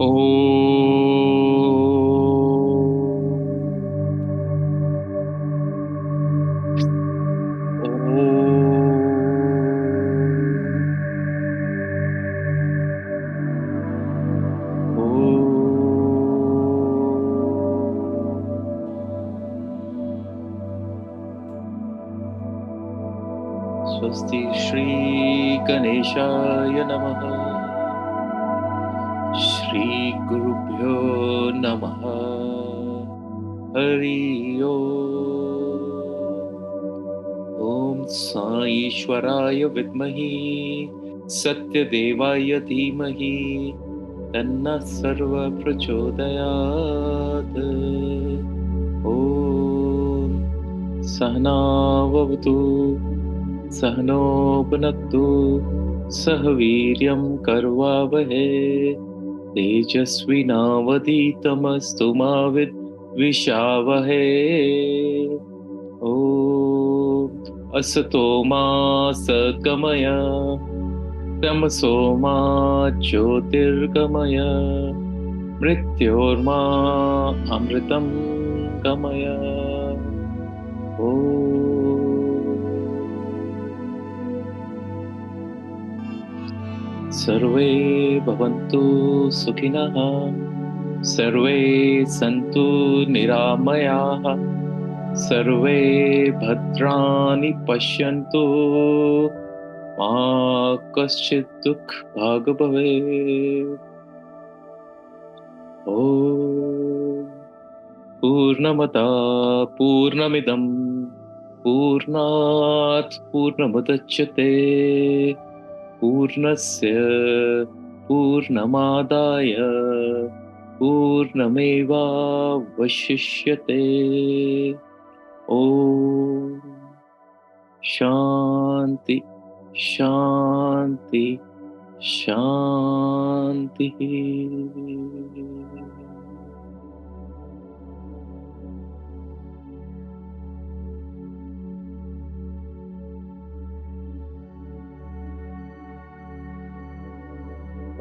Oh. Swasti Shri Ganeshaya Namaha Shri Gurubhyo Namaha Hari Om Sai Ishwaraya Vidmahi Satyadevaya Dhimahi Tanna Sarva Prachodayat Om Sahana Vavatu Sahano Bhunaktu Sahaviryam Karvavahe Tejasvinavaditamastu Mavid Vishavahe Om Asato Ma Satgamaya Tamaso Ma Jyotirgamaya Mrityorma Amritam Gamaya Om Sarve Bhavantu Sukhinah Sarve Santu Niramayaha Sarve Bhadrani Pashyantu Ma Kaschid Dukh Bhagabhave Om Purnamata Purnamidam Purnat Purnamudachyate Purnasya Purnamadaya Purnameva Vashishyate Om Shanti Shanti Shanti.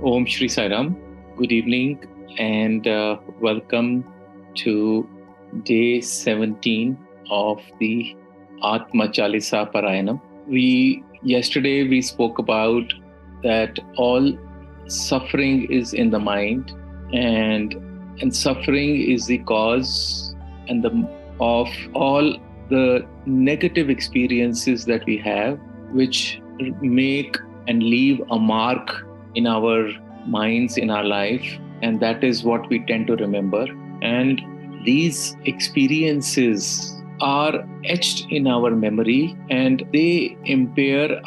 Om Shri Sai Ram. Good evening and welcome to day 17 of the Atma Chalisa Parayanam. Yesterday we spoke about that all suffering is in the mind, and suffering is the cause of all the negative experiences that we have, which make and leave a mark in our minds, in our life, and that is what we tend to remember. And these experiences are etched in our memory, and they impair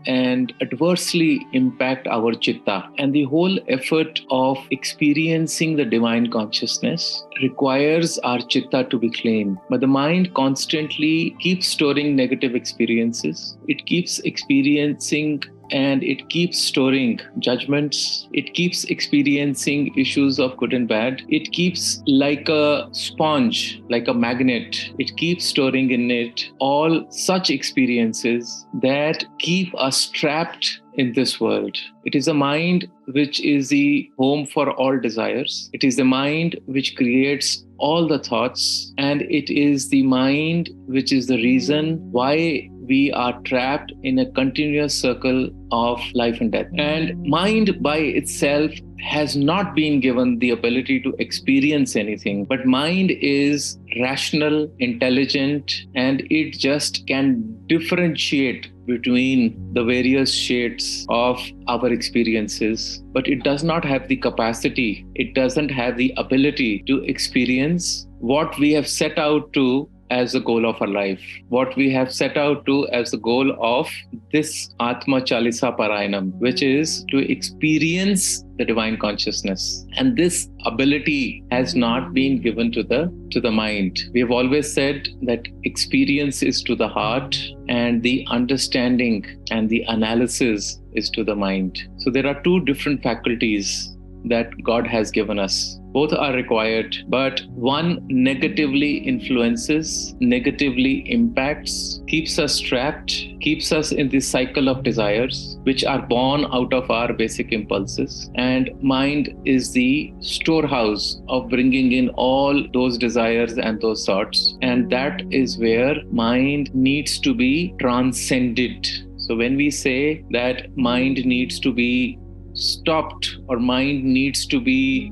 and adversely impact our chitta. And the whole effort of experiencing the divine consciousness requires our chitta to be clean. But the mind constantly keeps storing negative experiences. It keeps experiencing and it keeps storing judgments. It keeps experiencing issues of good and bad. It keeps like a sponge, like a magnet. It keeps storing in it all such experiences that keep us trapped in this world. It is a mind which is the home for all desires. It is the mind which creates all the thoughts, and it is the mind which is the reason why we are trapped in a continuous circle of life and death. And mind by itself has not been given the ability to experience anything, but mind is rational, intelligent, and it just can differentiate between the various shades of our experiences, but it does not have the capacity, it doesn't have the ability to experience what we have set out to as the goal of our life, what we have set out to as the goal of this Atma Chalisa Parayanam, which is to experience the divine consciousness. And this ability has not been given to the mind. We have always said that experience is to the heart, and the understanding and the analysis is to the mind. So there are two different faculties that God has given us. Both are required, but one negatively influences, negatively impacts, keeps us trapped, keeps us in this cycle of desires, which are born out of our basic impulses. And mind is the storehouse of bringing in all those desires and those thoughts. And that is where mind needs to be transcended. So when we say that mind needs to be stopped or mind needs to be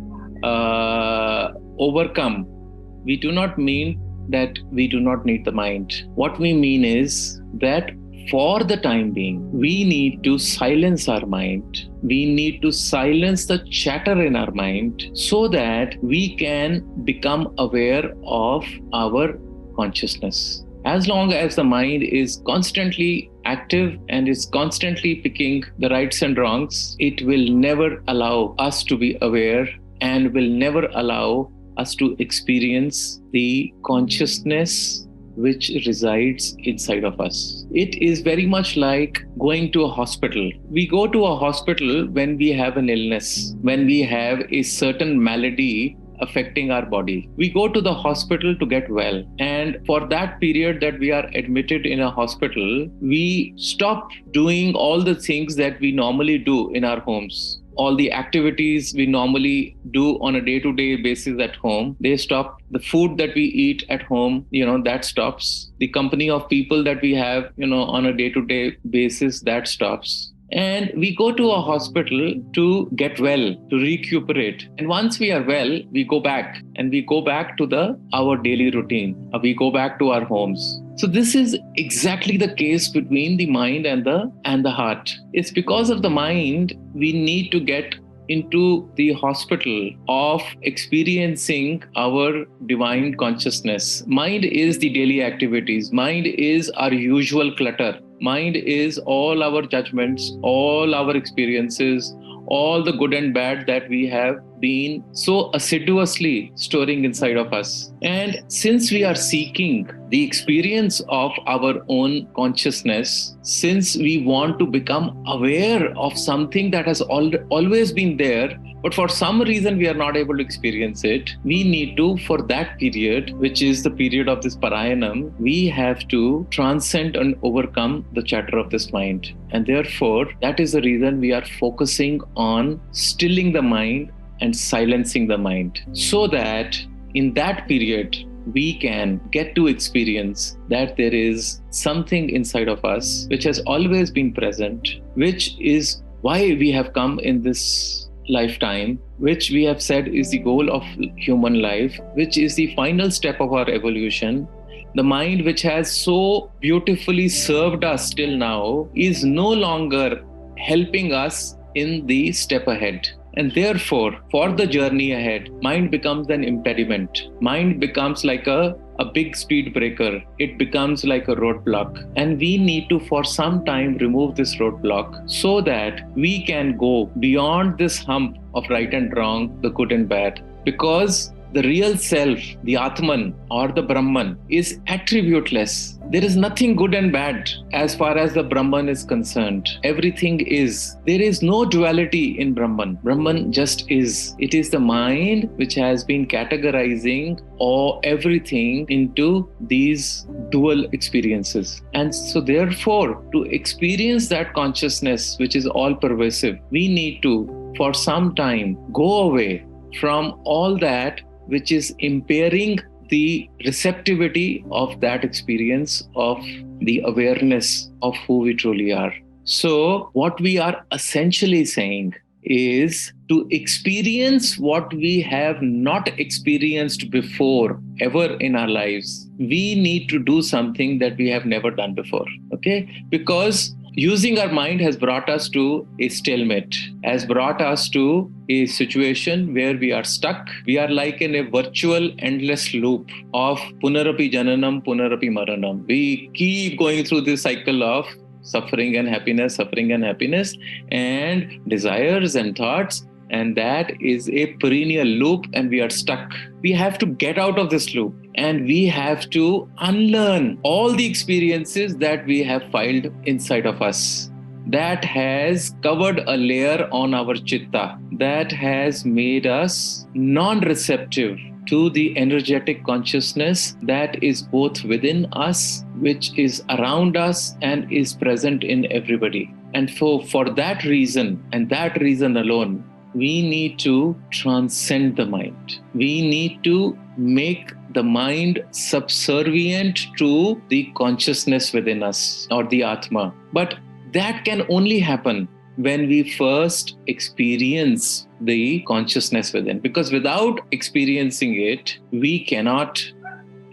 overcome, we do not mean that we do not need the mind. What we mean is that for the time being, we need to silence our mind. We need to silence the chatter in our mind so that we can become aware of our consciousness. As long as the mind is constantly active and is constantly picking the rights and wrongs, it will never allow us to be aware and will never allow us to experience the consciousness which resides inside of us. It is very much like going to a hospital. We go to a hospital when we have an illness, when we have a certain malady affecting our body. We go to the hospital to get well. And for that period that we are admitted in a hospital, we stop doing all the things that we normally do in our homes. All the activities we normally do on a day-to-day basis at home, they stop. The food that we eat at home, that stops. The company of people that we have, on a day-to-day basis, that stops. And we go to a hospital to get well, to recuperate. And once we are well, we go back to our daily routine. We go back to our homes. So this is exactly the case between the mind and the heart. It's because of the mind we need to get into the hospital of experiencing our divine consciousness. Mind is the daily activities. Mind is our usual clutter. Mind is all our judgments, all our experiences, all the good and bad that we have been so assiduously storing inside of us. And since we are seeking the experience of our own consciousness, since we want to become aware of something that has always been there, but for some reason we are not able to experience it, we need to, for that period, which is the period of this Parayanam, we have to transcend and overcome the chatter of this mind. And therefore, that is the reason we are focusing on stilling the mind and silencing the mind, so that in that period, we can get to experience that there is something inside of us which has always been present, which is why we have come in this lifetime, which we have said is the goal of human life, which is the final step of our evolution. The mind which has so beautifully served us till now is no longer helping us in the step ahead. And therefore, for the journey ahead, mind becomes an impediment. Mind becomes like a big speed breaker. It becomes like a roadblock. And we need to, for some time, remove this roadblock so that we can go beyond this hump of right and wrong, the good and bad. Because the real self, the Atman or the Brahman, is attributeless. There is nothing good and bad as far as the Brahman is concerned. Everything is. There is no duality in Brahman. Brahman just is. It is the mind which has been categorizing everything into these dual experiences. And so therefore, to experience that consciousness which is all pervasive, we need to, for some time, go away from all that which is impairing the receptivity of that experience, of the awareness of who we truly are. So what we are essentially saying is to experience what we have not experienced before ever in our lives. We need to do something that we have never done before, okay? Because using our mind has brought us to a stalemate, has brought us to a situation where we are stuck. We are like in a virtual endless loop of punarapi jananam, punarapi maranam. We keep going through this cycle of suffering and happiness, and desires and thoughts. And that is a perennial loop, and we are stuck. We have to get out of this loop, and we have to unlearn all the experiences that we have filed inside of us. that has covered a layer on our chitta, that has made us non-receptive to the energetic consciousness that is both within us, which is around us, and is present in everybody. And for that reason, and that reason alone, we need to transcend the mind. We need to make the mind subservient to the consciousness within us, or the Atma. But that can only happen when we first experience the consciousness within. Because without experiencing it, we cannot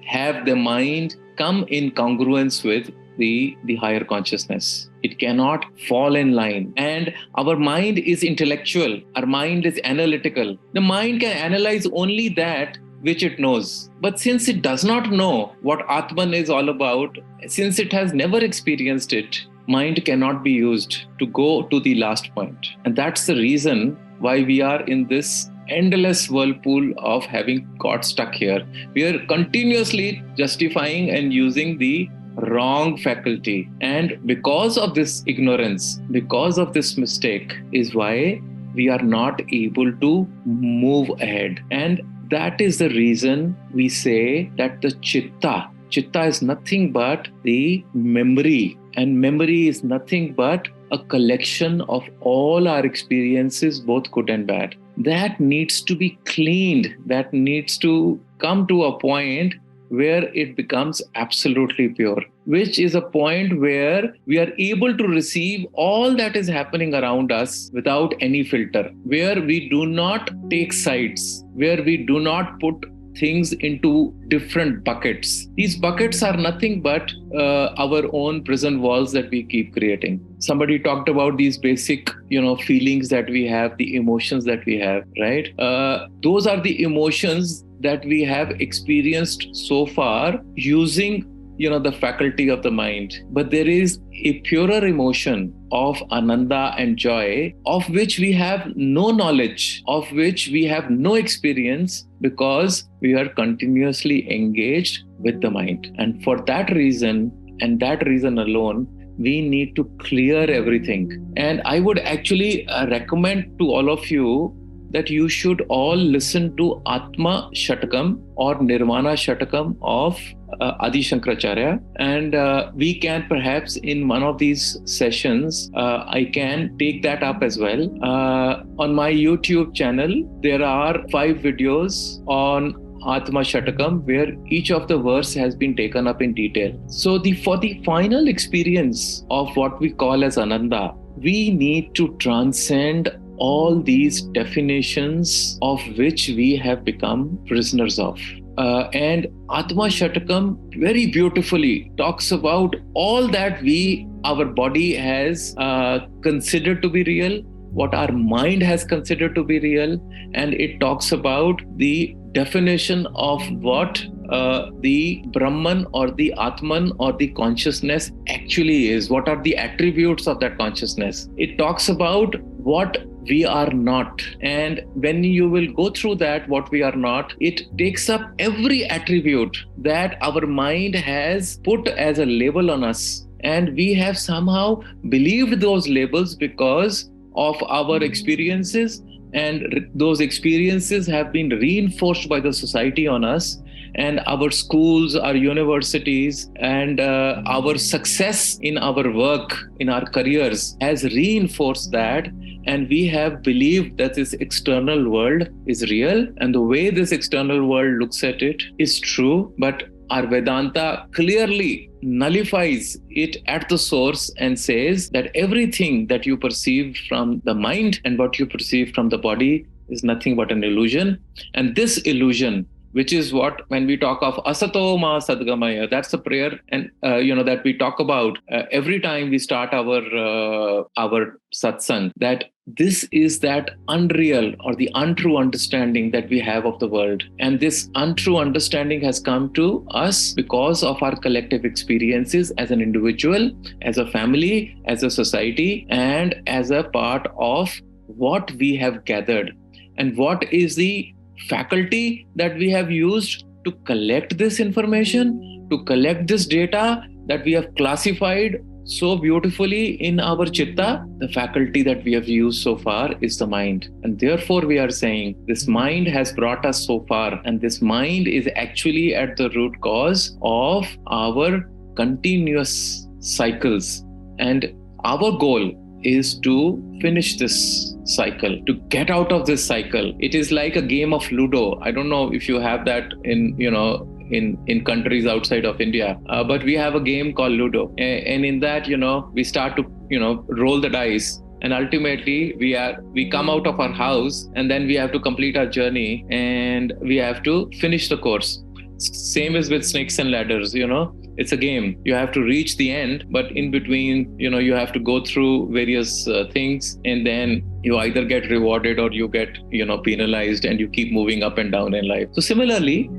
have the mind come in congruence with the higher consciousness. It cannot fall in line. And our mind is intellectual. Our mind is analytical. The mind can analyze only that which it knows. But since it does not know what Atman is all about, since it has never experienced it, mind cannot be used to go to the last point. And that's the reason why we are in this endless whirlpool of having got stuck here. We are continuously justifying and using the wrong faculty. And because of this ignorance, because of this mistake, is why we are not able to move ahead. And that is the reason we say that the chitta is nothing but the memory. And memory is nothing but a collection of all our experiences, both good and bad. That needs to be cleaned. That needs to come to a point where it becomes absolutely pure, which is a point where we are able to receive all that is happening around us without any filter, where we do not take sides, where we do not put things into different buckets. These buckets are nothing but our own prison walls that we keep creating. Somebody talked about these basic, feelings that we have, the emotions that we have, right? Those are the emotions that we have experienced so far using the faculty of the mind. But there is a purer emotion of ananda and joy, of which we have no knowledge, of which we have no experience, because we are continuously engaged with the mind. And for that reason, and that reason alone, we need to clear everything. And I would actually recommend to all of you that you should all listen to Atma Shatakam or Nirvana Shatakam of Adi Shankaracharya. And we can perhaps in one of these sessions, I can take that up as well. On my YouTube channel, there are 5 videos on Atma Shatakam, where each of the verse has been taken up in detail. So for the final experience of what we call as Ananda, we need to transcend all these definitions of which we have become prisoners of. And Atma Shatakam very beautifully talks about all that our body has considered to be real, what our mind has considered to be real, and it talks about the definition of what the Brahman or the Atman or the consciousness actually is. What are the attributes of that consciousness? It talks about what we are not. And when you will go through that, what we are not, it takes up every attribute that our mind has put as a label on us. And we have somehow believed those labels because of our experiences, and those experiences have been reinforced by the society on us, and our schools, our universities, and our success in our work, in our careers has reinforced that. And we have believed that this external world is real, and the way this external world looks at it is true. But our Vedanta clearly nullifies it at the source and says that everything that you perceive from the mind and what you perceive from the body is nothing but an illusion. And this illusion, which is what, when we talk of asato ma sadgamaya, that's a prayer, and that we talk about every time we start our satsang, that this is that unreal or the untrue understanding that we have of the world. And this untrue understanding has come to us because of our collective experiences as an individual, as a family, as a society, and as a part of what we have gathered. And what is the faculty that we have used to collect this information, to collect this data that we have classified so beautifully in our chitta, the faculty that we have used so far is the mind. And therefore, we are saying this mind has brought us so far, and this mind is actually at the root cause of our continuous cycles. And our goal is to finish this cycle, to get out of this cycle. It is like a game of Ludo. I don't know if you have that in countries outside of India, but we have a game called Ludo, and in that, we start to roll the dice, and ultimately we come out of our house, and then we have to complete our journey, and we have to finish the course. Same as with snakes and ladders, it's a game. You have to reach the end, but in between, you have to go through various things, and then you either get rewarded or you get, penalized, and you keep moving up and down in life. So similarly,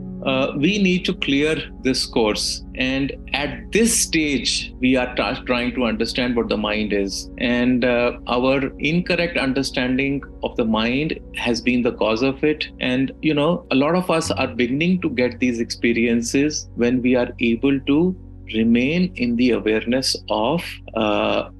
we need to clear this course. And at this stage, we are trying to understand what the mind is. And our incorrect understanding of the mind has been the cause of it. And, a lot of us are beginning to get these experiences when we are able to remain in the awareness of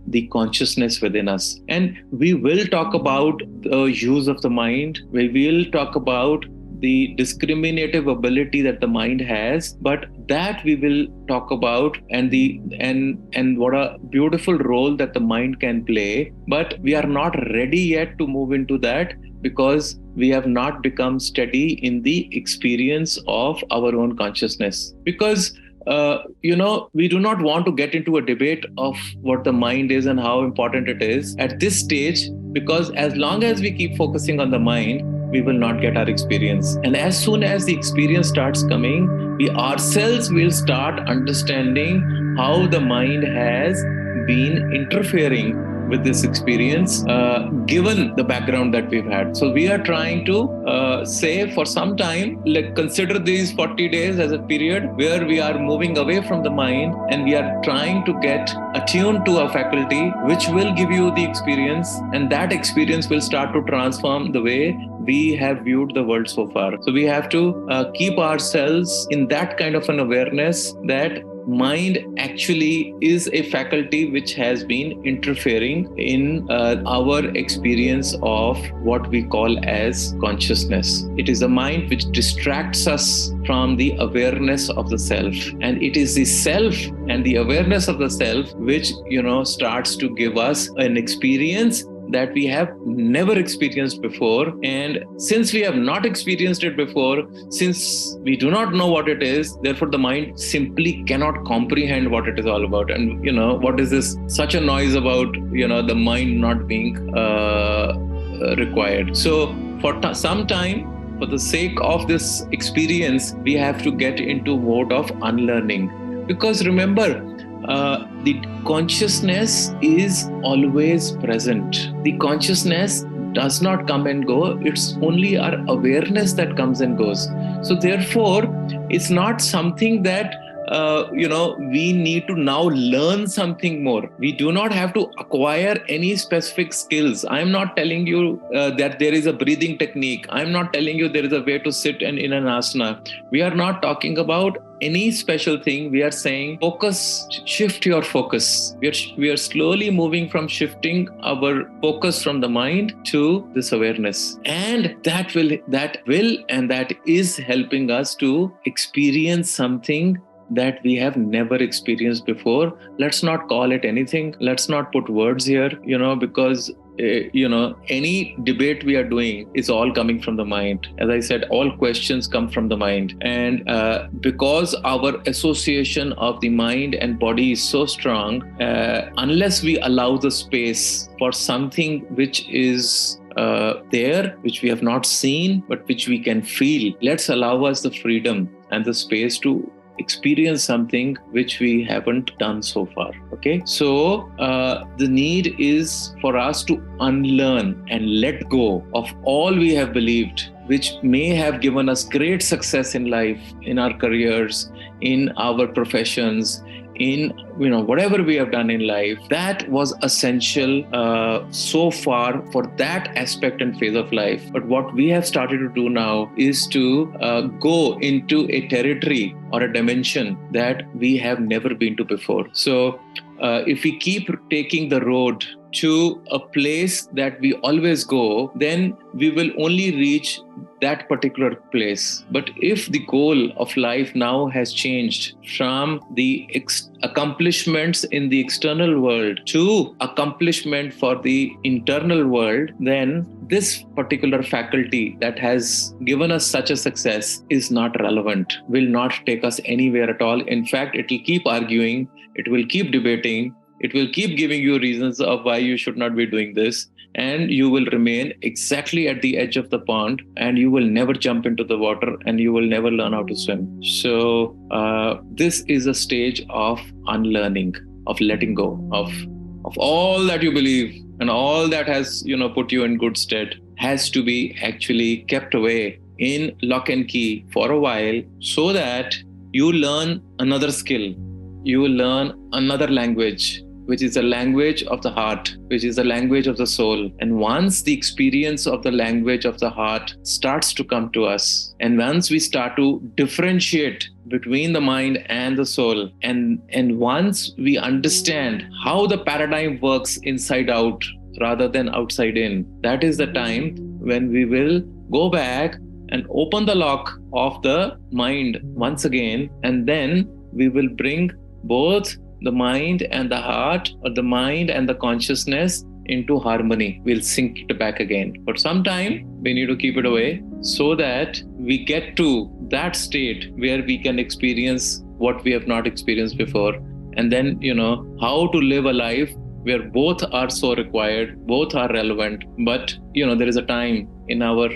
the consciousness within us. And we will talk about the use of the mind. We will talk about the discriminative ability that the mind has, but that we will talk about, and what a beautiful role that the mind can play. But we are not ready yet to move into that, because we have not become steady in the experience of our own consciousness. Because we do not want to get into a debate of what the mind is and how important it is at this stage, because as long as we keep focusing on the mind, we will not get our experience. And as soon as the experience starts coming, we ourselves will start understanding how the mind has been interfering with this experience, given the background that we've had. So we are trying to say for some time, consider these 40 days as a period where we are moving away from the mind, and we are trying to get attuned to a faculty which will give you the experience, and that experience will start to transform the way we have viewed the world so far. So we have to keep ourselves in that kind of an awareness that mind actually is a faculty which has been interfering in our experience of what we call as consciousness. It is the mind which distracts us from the awareness of the self. And it is the self and the awareness of the self which, starts to give us an experience that we have never experienced before. And since we have not experienced it before, since we do not know what it is, therefore the mind simply cannot comprehend what it is all about. And, what is this such a noise about, the mind not being required. So for some time, for the sake of this experience, we have to get into mode of unlearning. Because remember, the consciousness is always present. The consciousness does not come and go. It's only our awareness that comes and goes. So therefore, it's not something that we need to now learn something more. We do not have to acquire any specific skills. I'm not telling you that there is a breathing technique. I'm not telling you there is a way to sit in an asana. We are not talking about any special thing. We are saying focus, shift your focus. We are slowly moving from shifting our focus from the mind to this awareness. And that is helping us to experience something that we have never experienced before. Let's not call it anything. Let's not put words here, because any debate we are doing is all coming from the mind. As I said, all questions come from the mind. And because our association of the mind and body is so strong, unless we allow the space for something which is there, which we have not seen, but which we can feel, let's allow us the freedom and the space to experience something which we haven't done so far. Okay, so the need is for us to unlearn and let go of all we have believed, which may have given us great success in life, in our careers, in our professions, in whatever we have done in life. That was essential so far for that aspect and phase of life. But what we have started to do now is to go into a territory or a dimension that we have never been to before. So if we keep taking the road to a place that we always go, then we will only reach that particular place. But if the goal of life now has changed from the accomplishments in the external world to accomplishment for the internal world, then this particular faculty that has given us such a success is not relevant, will not take us anywhere at all. In fact, it will keep arguing, it will keep debating, it will keep giving you reasons of why you should not be doing this. And you will remain exactly at the edge of the pond, and you will never jump into the water, and you will never learn how to swim. So this is a stage of unlearning, of letting go of all that you believe, and all that has put you in good stead has to be actually kept away in lock and key for a while, so that you learn another skill, you will learn another language, which is the language of the heart, which is the language of the soul. And once the experience of the language of the heart starts to come to us, and once we start to differentiate between the mind and the soul, and once we understand how the paradigm works inside out rather than outside in, that is the time when we will go back and open the lock of the mind once again, and then we will bring both the mind and the heart, or the mind and the consciousness, into harmony. We'll sync it back again. For some time, we need to keep it away so that we get to that state where we can experience what we have not experienced before. And then, how to live a life where both are so required, both are relevant. But, there is a time in our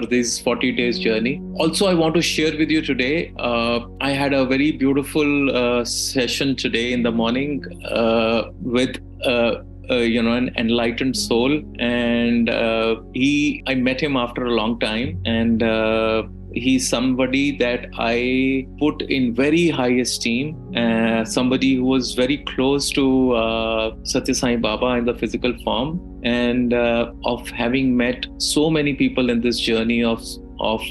this 40 days journey. Also, I want to share with you today, I had a very beautiful session today in the morning with an enlightened soul, and I met him after a long time, and he's somebody that I put in very high esteem, somebody who was very close to Satya Sai Baba in the physical form, and of having met so many people in this journey of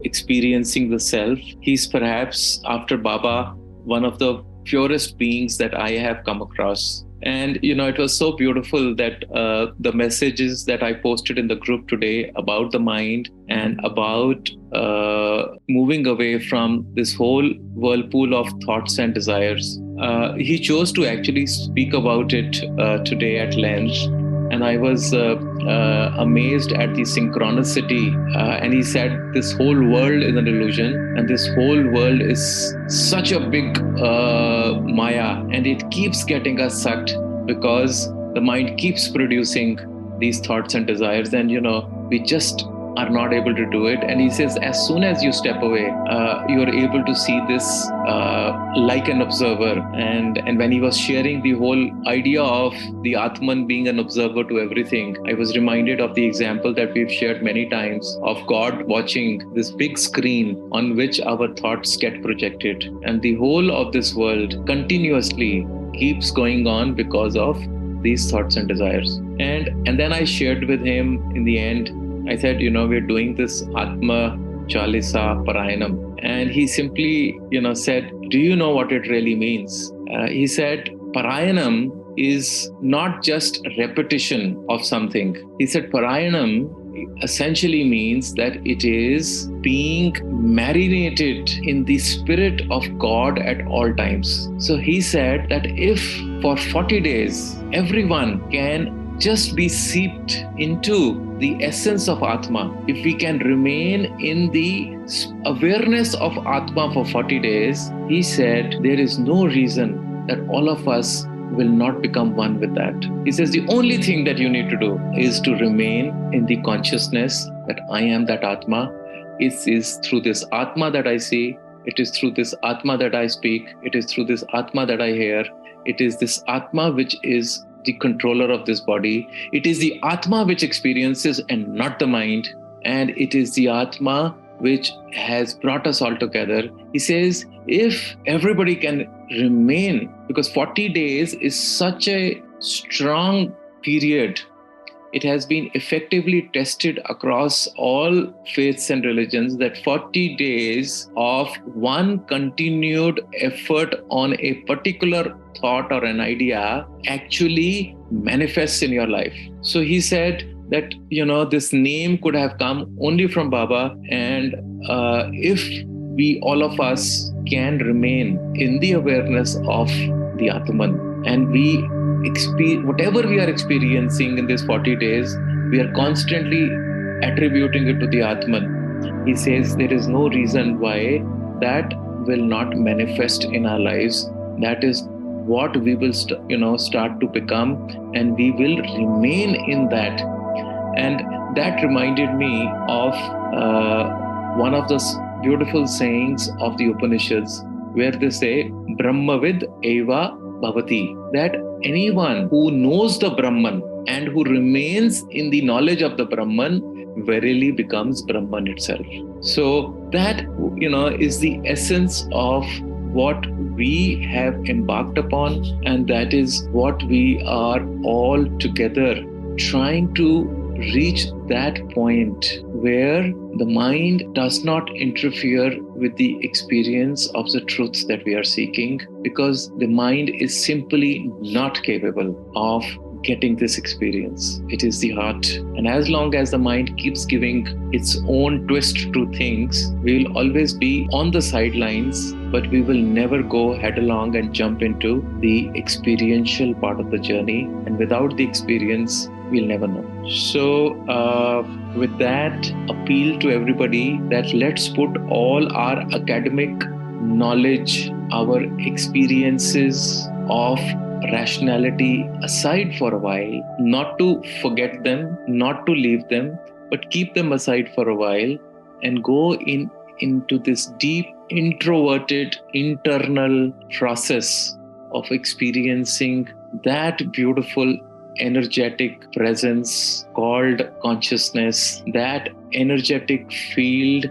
experiencing the self. He's perhaps, after Baba, one of the purest beings that I have come across. And, it was so beautiful that the messages that I posted in the group today about the mind and about moving away from this whole whirlpool of thoughts and desires, he chose to actually speak about it today at length. And I was amazed at the synchronicity. And he said, this whole world is an illusion, and this whole world is such a big maya, and it keeps getting us sucked because the mind keeps producing these thoughts and desires, and we just are not able to do it. And he says, as soon as you step away, you're able to see this like an observer. And when he was sharing the whole idea of the Atman being an observer to everything, I was reminded of the example that we've shared many times of God watching this big screen on which our thoughts get projected. And the whole of this world continuously keeps going on because of these thoughts and desires. And then I shared with him in the end, I said, we're doing this Atma Chalisa Parayanam. And he simply, said, do you know what it really means? He said, Parayanam is not just repetition of something. He said, Parayanam essentially means that it is being marinated in the spirit of God at all times. So he said that if for 40 days, everyone can just be seeped into the essence of Atma, if we can remain in the awareness of Atma for 40 days, he said, there is no reason that all of us will not become one with that. He says, the only thing that you need to do is to remain in the consciousness that I am that Atma. It is through this Atma that I see. It is through this Atma that I speak. It is through this Atma that I hear. It is this Atma which is the controller of this body. It is the Atma which experiences and not the mind. And it is the Atma which has brought us all together. He says, if everybody can remain, because 40 days is such a strong period it has been effectively tested across all faiths and religions that 40 days of one continued effort on a particular thought or an idea actually manifests in your life. So he said that, this name could have come only from Baba. And if we, all of us, can remain in the awareness of the Atman, and we whatever we are experiencing in these 40 days, we are constantly attributing it to the Atman. He says there is no reason why that will not manifest in our lives. That is what we will start to become, and we will remain in that. And that reminded me of one of the beautiful sayings of the Upanishads, where they say, Brahmavid eva bhavati, that anyone who knows the Brahman and who remains in the knowledge of the Brahman verily becomes Brahman itself. So that, is the essence of what we have embarked upon, and that is what we are all together trying to reach, that point where the mind does not interfere with the experience of the truths that we are seeking, because the mind is simply not capable of getting this experience. It is the heart. And as long as the mind keeps giving its own twist to things, we will always be on the sidelines, but we will never go headlong and jump into the experiential part of the journey. And without the experience, we'll never know. So with that appeal to everybody, that let's put all our academic knowledge, our experiences of rationality aside for a while, not to forget them, not to leave them, but keep them aside for a while and go into this deep, introverted, internal process of experiencing that beautiful energetic presence called consciousness, that energetic field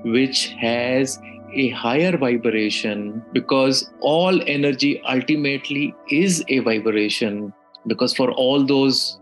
which has a higher vibration, because all energy ultimately is a vibration. Because for all those,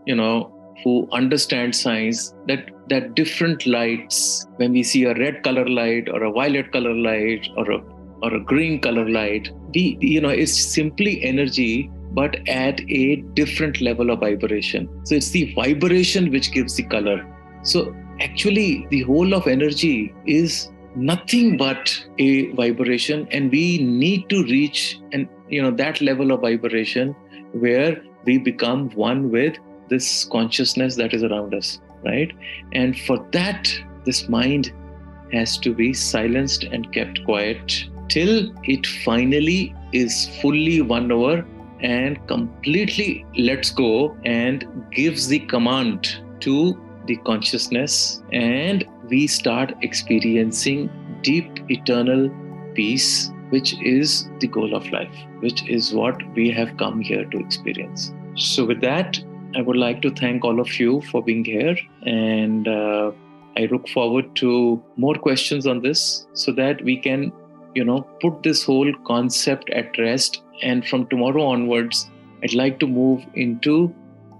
who understand science, that different lights, when we see a red color light or a violet color light or a green color light, it's simply energy, but at a different level of vibration. So it's the vibration which gives the color. So actually, the whole of energy is nothing but a vibration, and we need to reach that level of vibration where we become one with this consciousness that is around us, right? And for that, this mind has to be silenced and kept quiet till it finally is fully won over and completely lets go and gives the command to the consciousness, and we start experiencing deep eternal peace, which is the goal of life, which is what we have come here to experience. So with that, I would like to thank all of you for being here, and I look forward to more questions on this so that we can, put this whole concept at rest. And from tomorrow onwards, I'd like to move into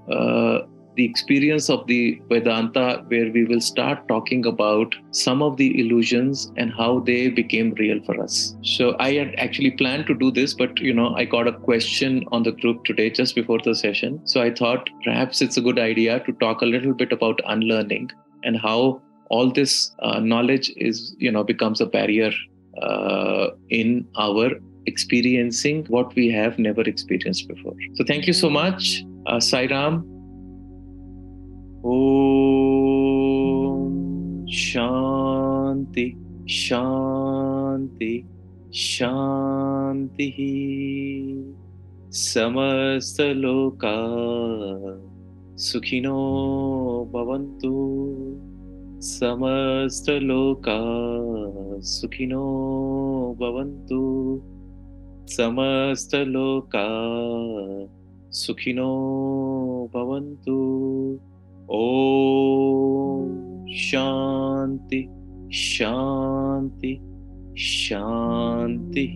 the experience of the Vedanta, where we will start talking about some of the illusions and how they became real for us. So I had actually planned to do this, but I got a question on the group today just before the session. So I thought perhaps it's a good idea to talk a little bit about unlearning and how all this knowledge is, becomes a barrier in our experiencing what we have never experienced before. So thank you so much. Sai Ram. Om Shanti Shanti Shanti. Samasta loka sukhino bhavantu. Samasta loka sukhino bhavantu. Samasta loka sukhino bhavantu. Om Shanti Shanti Shanti.